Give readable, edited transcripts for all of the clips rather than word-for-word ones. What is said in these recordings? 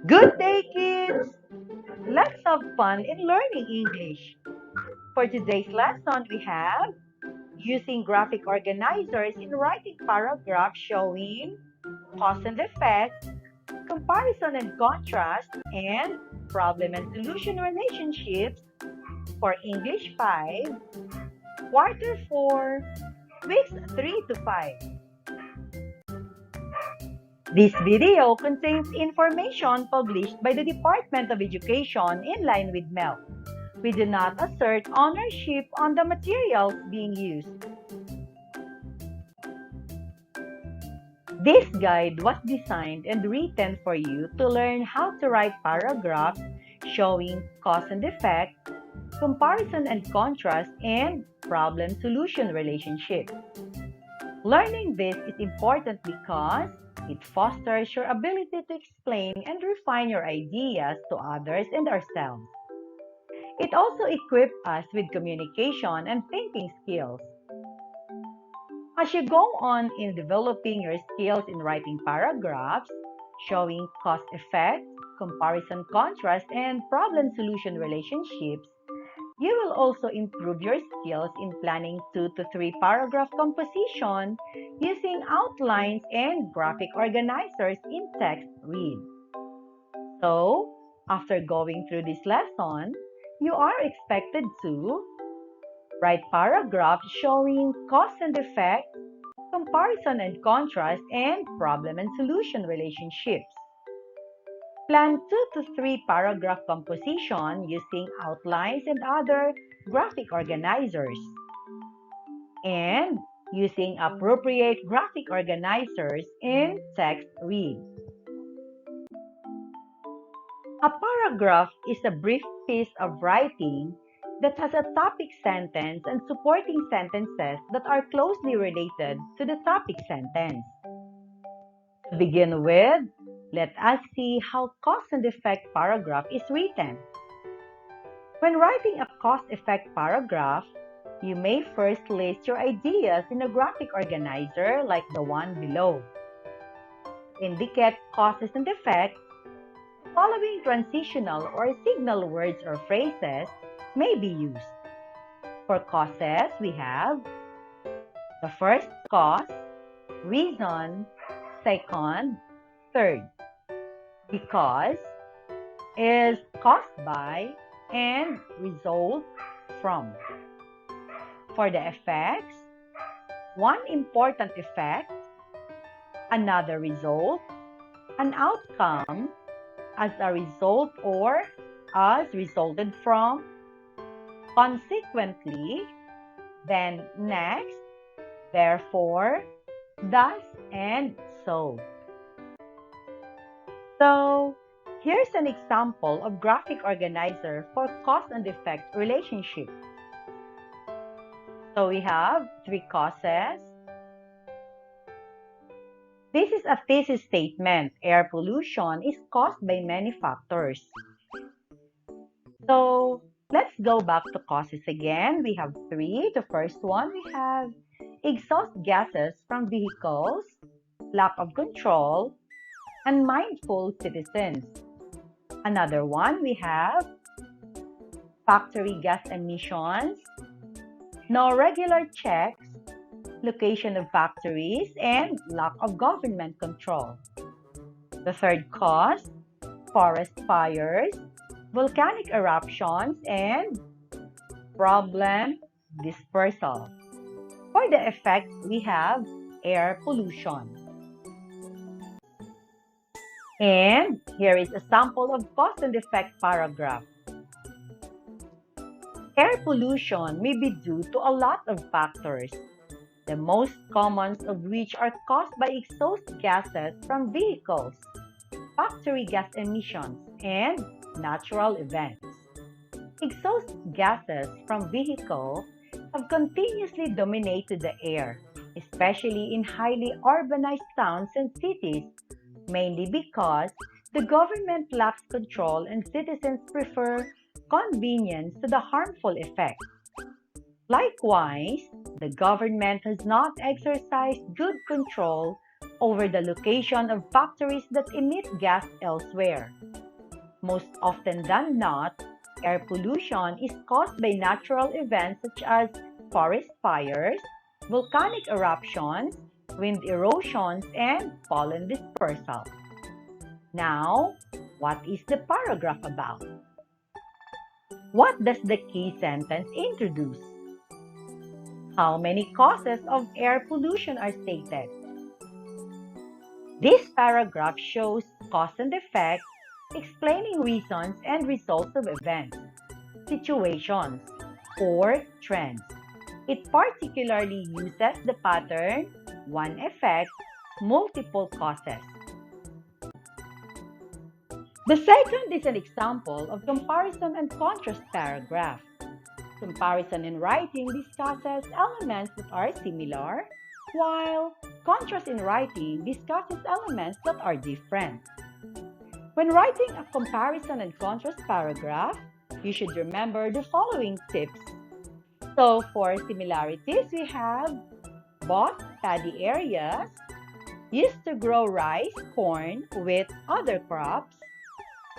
Good day, kids! Let's have fun in learning English. For today's lesson, we have using graphic organizers in writing paragraphs showing cause and effect, comparison and contrast, and problem and solution relationships for English 5, Quarter 4, Weeks 3 to 5. This video contains information published by the Department of Education in line with MELC. We do not assert ownership on the materials being used. This guide was designed and written for you to learn how to write paragraphs showing cause and effect, comparison and contrast, and problem-solution relationships. Learning this is important because it fosters your ability to explain and refine your ideas to others and ourselves. It also equips us with communication and thinking skills. As you go on in developing your skills in writing paragraphs, showing cause-effect, comparison-contrast, and problem-solution relationships, you will also improve your skills in planning 2 to 3 paragraph composition using outlines and graphic organizers in text read. So, after going through this lesson, you are expected to write paragraphs showing cause and effect, comparison and contrast, and problem and solution relationships. Plan 2 to 3 paragraph composition using outlines and other graphic organizers. And using appropriate graphic organizers in text read. A paragraph is a brief piece of writing that has a topic sentence and supporting sentences that are closely related to the topic sentence. To begin with, let us see how cause and effect paragraph is written. When writing a cause-effect paragraph, you may first list your ideas in a graphic organizer like the one below. To indicate causes and effects, the following transitional or signal words or phrases may be used. For causes, we have the first cause, reason, second, third. Because is caused by and result from. For the effects, one important effect, another result, an outcome, as a result or as resulted from, consequently, then next, therefore, thus, and so. So, here's an example of graphic organizer for cause and effect relationship. So we have 3 causes. This is a thesis statement. Air pollution is caused by many factors. So let's go back to causes again. We have 3. The first one, we have exhaust gases from vehicles, lack of control, unmindful citizens. Another one, we have factory gas emissions, no regular checks, location of factories, and lack of government control. The third cause, forest fires, volcanic eruptions, and problem dispersal. For the effect, we have air pollution. And here is a sample of cause and effect paragraph. Air pollution may be due to a lot of factors, the most common of which are caused by exhaust gases from vehicles, factory gas emissions, and natural events. Exhaust gases from vehicles have continuously dominated the air, especially in highly urbanized towns and cities, mainly because the government lacks control and citizens prefer convenience to the harmful effects. Likewise, the government has not exercised good control over the location of factories that emit gas elsewhere. Most often than not, air pollution is caused by natural events such as forest fires, volcanic eruptions, wind erosions, and pollen dispersal. Now, what is the paragraph about? What does the key sentence introduce? How many causes of air pollution are stated? This paragraph shows cause and effect, explaining reasons and results of events, situations, or trends. It particularly uses the pattern one effect, multiple causes. The second is an example of comparison and contrast paragraph. Comparison in writing discusses elements that are similar, while contrast in writing discusses elements that are different. When writing a comparison and contrast paragraph, you should remember the following tips. So for similarities, we have both paddy areas used to grow rice, corn, with other crops,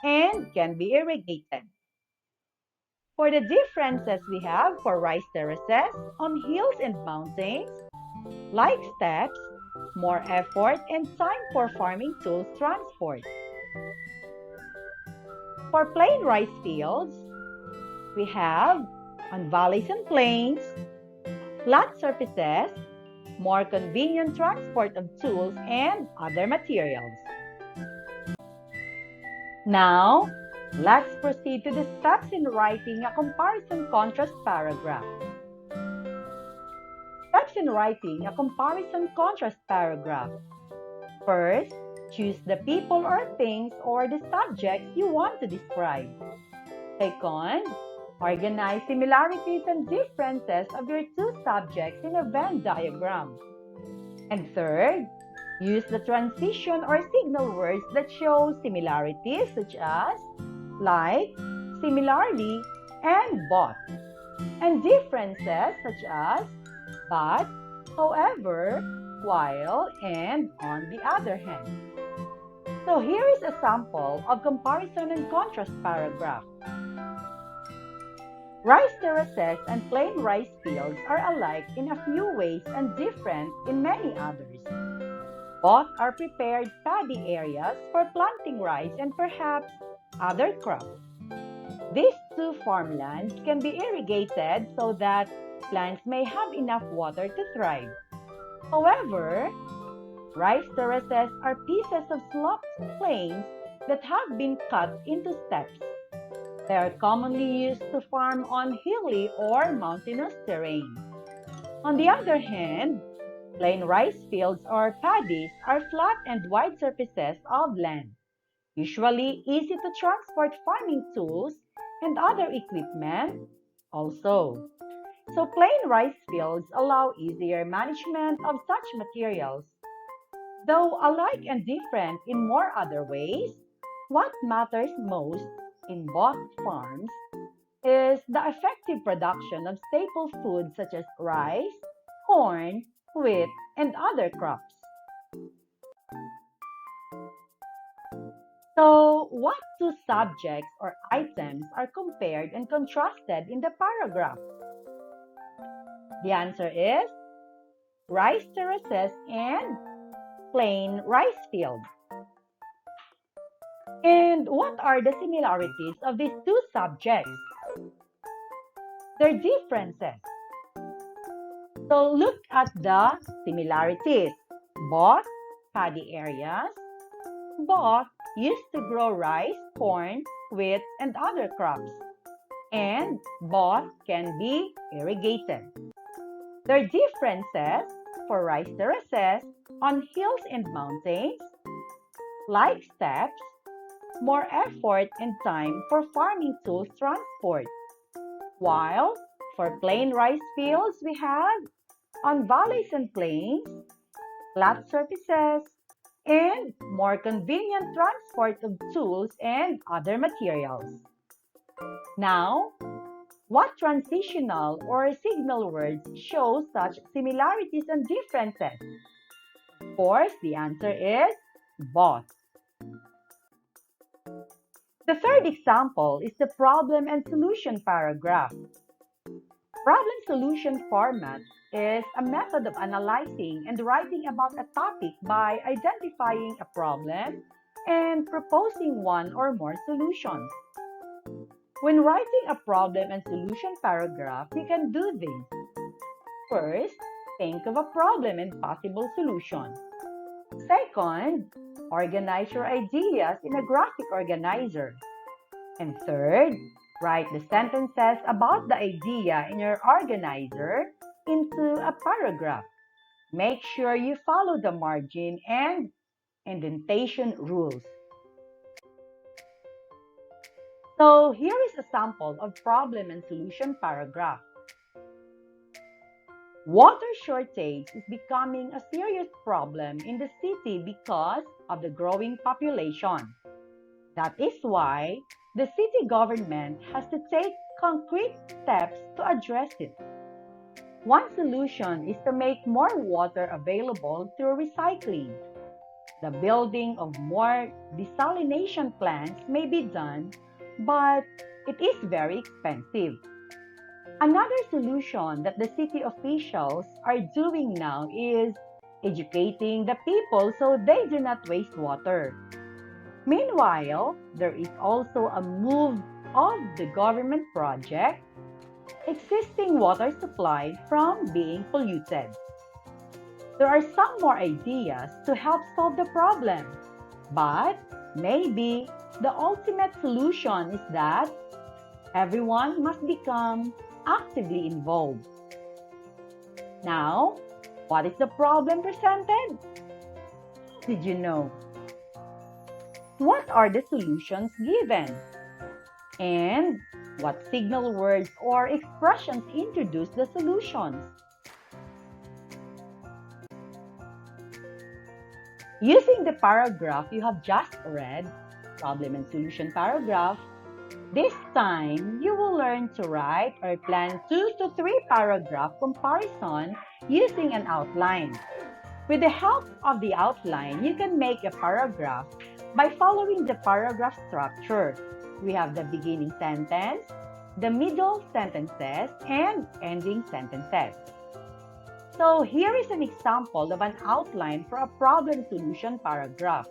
and can be irrigated. For the differences we have for rice terraces on hills and mountains, like steps, more effort and time for farming tools transport. For plain rice fields, we have on valleys and plains, flat surfaces, more convenient transport of tools and other materials. Now, let's proceed to the steps in writing a comparison-contrast paragraph. Steps in writing a comparison-contrast paragraph. First, choose the people or things or the subjects you want to describe. Second, organize similarities and differences of your two subjects in a Venn diagram. And third, use the transition or signal words that show similarities such as like, similarly, and but, and differences such as but, however, while, and on the other hand. So here is a sample of comparison and contrast paragraph. Rice terraces and plain rice fields are alike in a few ways and different in many others. Both are prepared paddy areas for planting rice and perhaps other crops. These two farmlands can be irrigated so that plants may have enough water to thrive. However, rice terraces are pieces of sloped plains that have been cut into steps. They are commonly used to farm on hilly or mountainous terrain. On the other hand, plain rice fields or paddies are flat and wide surfaces of land, usually easy to transport farming tools and other equipment also. So plain rice fields allow easier management of such materials. Though alike and different in more other ways, what matters most in both farms is the effective production of staple foods such as rice, corn, wheat, and other crops. So, what two subjects or items are compared and contrasted in the paragraph? The answer is rice terraces and plain rice fields. And what are the similarities of these two subjects? Their differences. So look at the similarities. Both paddy areas, both used to grow rice, corn, wheat, and other crops, and both can be irrigated. Their differences for rice terraces on hills and mountains, like steps, more effort and time for farming tools transport. While for plain rice fields, we have on valleys and plains, flat surfaces, and more convenient transport of tools and other materials. Now, what transitional or signal words show such similarities and differences? Of course, the answer is both. The third example is the problem and solution paragraph. Problem-solution format is a method of analyzing and writing about a topic by identifying a problem and proposing one or more solutions. When writing a problem and solution paragraph, you can do this. First, think of a problem and possible solutions. Second, organize your ideas in a graphic organizer. And third, write the sentences about the idea in your organizer into a paragraph. Make sure you follow the margin and indentation rules. So here is a sample of problem and solution paragraph. Water shortage is becoming a serious problem in the city because of the growing population. That is why the city government has to take concrete steps to address it. One solution is to make more water available through recycling. The building of more desalination plants may be done, but it is very expensive. Another solution that the city officials are doing now is educating the people so they do not waste water. Meanwhile, there is also a move of the government project existing water supply from being polluted. There are some more ideas to help solve the problem, but maybe the ultimate solution is that everyone must become actively involved. Now, what is the problem presented? Did you know? What are the solutions given? And what signal words or expressions introduce the solutions? Using the paragraph you have just read, problem and solution paragraph, this time you will learn to write or plan 2 to 3 paragraph comparison using an outline. With the help of the outline, you can make a paragraph by following the paragraph structure. We have the beginning sentence, the middle sentences, and ending sentences. So here is an example of an outline for a problem-solution paragraph.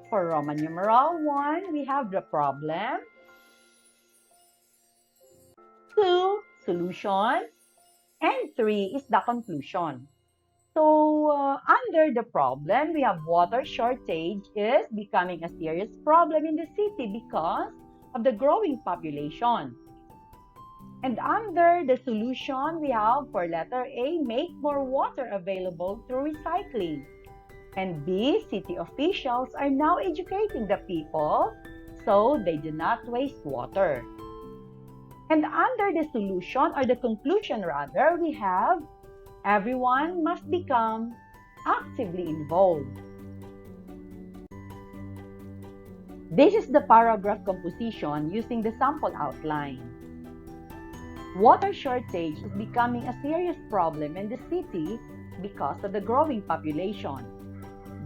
For Roman numeral 1, we have the problem, 2, solution, and 3 is the conclusion. So, under the problem, we have water shortage is becoming a serious problem in the city because of the growing population. And under the solution, we have for letter A, make more water available through recycling. And B, city officials are now educating the people so they do not waste water. And under the solution, or the conclusion rather, we have everyone must become actively involved. This is the paragraph composition using the sample outline. Water shortage is becoming a serious problem in the city because of the growing population.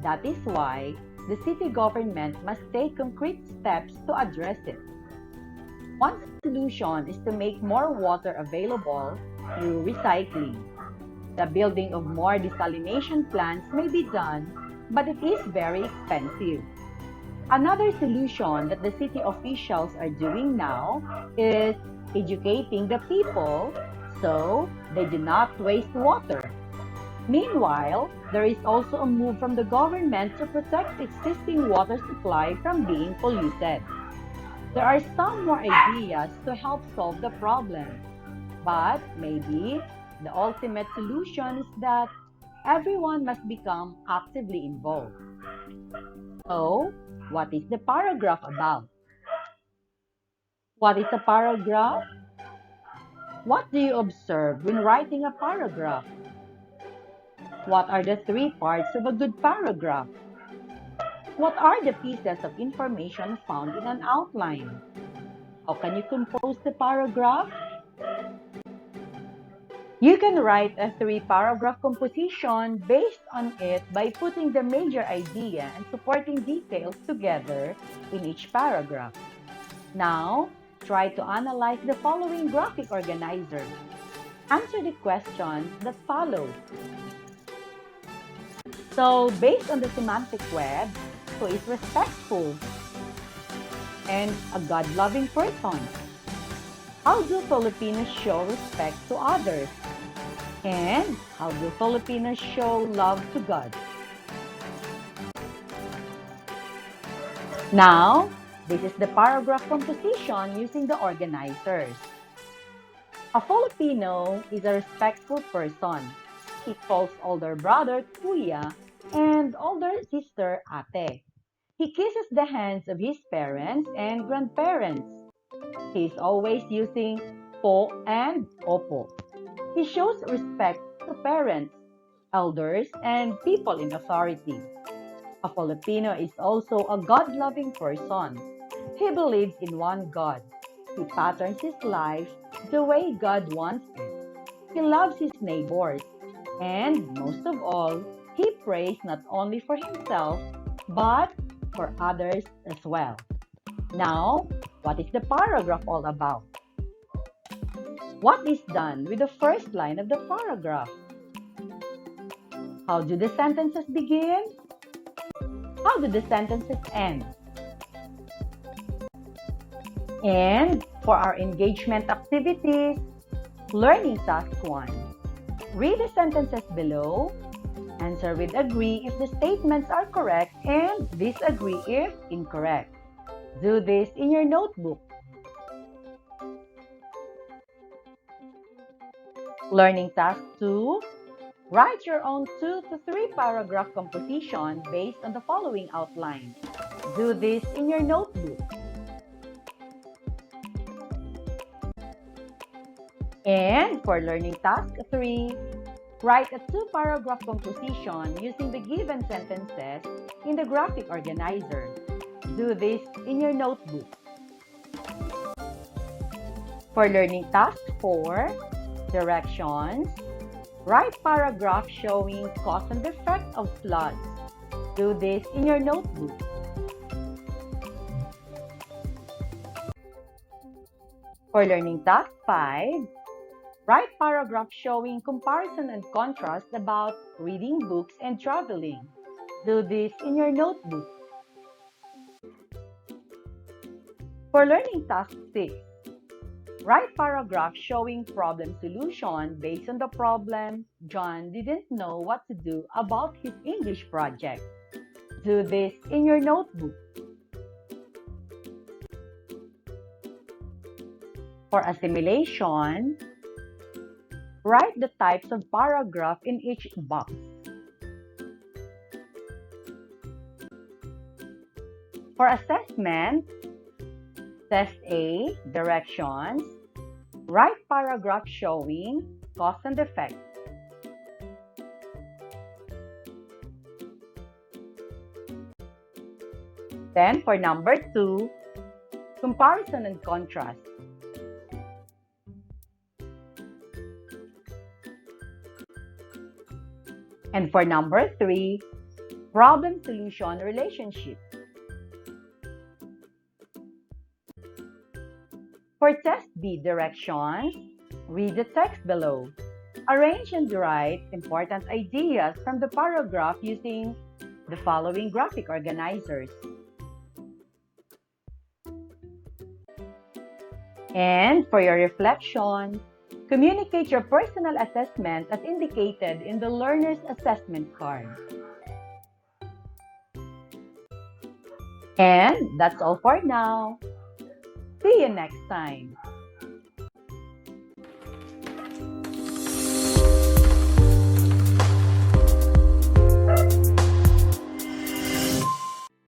That is why the city government must take concrete steps to address it. One solution is to make more water available through recycling. The building of more desalination plants may be done, but it is very expensive. Another solution that the city officials are doing now is educating the people so they do not waste water. Meanwhile, there is also a move from the government to protect existing water supply from being polluted. There are some more ideas to help solve the problem, but maybe the ultimate solution is that everyone must become actively involved. So, what is the paragraph about? What is a paragraph? What do you observe when writing a paragraph? What are the 3 parts of a good paragraph? What are the pieces of information found in an outline? How can you compose the paragraph? You can write a three-paragraph composition based on it by putting the major idea and supporting details together in each paragraph. Now, try to analyze the following graphic organizer. Answer the questions that follow. So, based on the semantic web, who is respectful and a God-loving person? How do Filipinos show respect to others? And how do Filipinos show love to God? Now, this is the paragraph composition using the organizers. A Filipino is a respectful person. He calls older brother kuya and older sister ate. He kisses the hands of his parents and grandparents. He is always using po and opo. He shows respect to parents, elders, and people in authority. A Filipino is also a God-loving person. He believes in one God. He patterns his life the way God wants it. He loves his neighbors. And most of all, he prays not only for himself, but for others as well. Now, what is the paragraph all about? What is done with the first line of the paragraph? How do the sentences begin? How do the sentences end? And for our engagement activities, learning task 1. Read the sentences below. Answer with agree if the statements are correct and disagree if incorrect. Do this in your notebook. Learning task 2. Write your own 2 to 3 paragraph composition based on the following outline. Do this in your notebook. And for learning task 3, write a 2-paragraph composition using the given sentences in the graphic organizer. Do this in your notebook. For learning task 4, directions, write paragraph showing cause and effect of floods. Do this in your notebook. For learning task 5, write paragraph showing comparison and contrast about reading books and traveling. Do this in your notebook. For learning task 6, write paragraph showing problem solution based on the problem John didn't know what to do about his English project. Do this in your notebook. For assimilation, write the types of paragraph in each box. For assessment, Test A, directions, write paragraph showing cause and effect. Then for number 2, comparison and contrast. And for number 3, problem-solution relationship. For test B directions, read the text below. Arrange and write important ideas from the paragraph using the following graphic organizers. And for your reflection, communicate your personal assessment as indicated in the learner's assessment card. And that's all for now. See you next time.